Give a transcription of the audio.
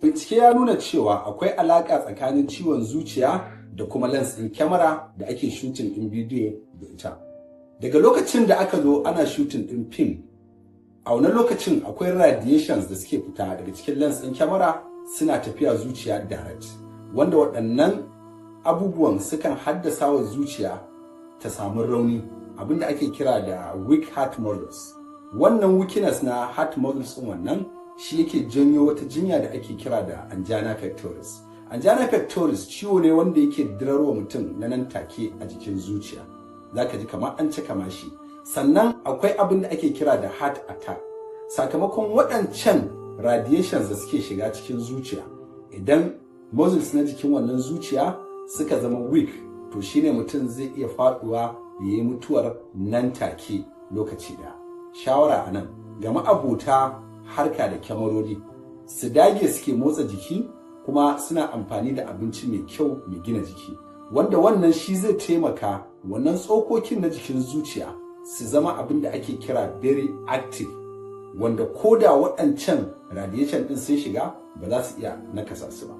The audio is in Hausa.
Bincike ya nuna cewa akwai alaƙa tsakanin ciwon zuciya da kuma lens ɗin kyamara da ake shooting ɗin bidiyo da ita. Daga lokacin da aka zo ana shooting ɗin film, a wannan lokacin akwai radiations da suke fita daga cikin lens ɗin kyamara suna tafiya zuciya direct, wanda waɗannan abubuwan sukan haddasa wa zuciya ta samu rauni, abinda ake kira da weak heart muscles. Wannan weakness na heart muscles ɗin wannan shi yake janyo wata jinya da ake kira da angina pectoris. Angina pectoris ciwo ne wanda yake dirarwa mutum na nan take a jikin zuciya. Zaka ji kamar an cika mashi. Sannan akwai abin da ake kira da heart attack. Sakamakon waɗancan radiations da suke shiga cikin zuciya, idan muscles na jikin wannan zuciya suka zama weak, to shine mutum zai iya faduwa ya yi mutuwar nan take lokaci ɗaya. Shawara anan ga ma'abota harka da kyamarori, su dage suke motsa jiki kuma suna amfani da abinci mai kyau mai gina jiki, wanda wannan shi zai taimaka wannan tsokokin na jikin zuciya su zama abin da ake kira very active, wanda koda waɗancan radiation ɗin sun shiga ba za su iya nakasa su ba.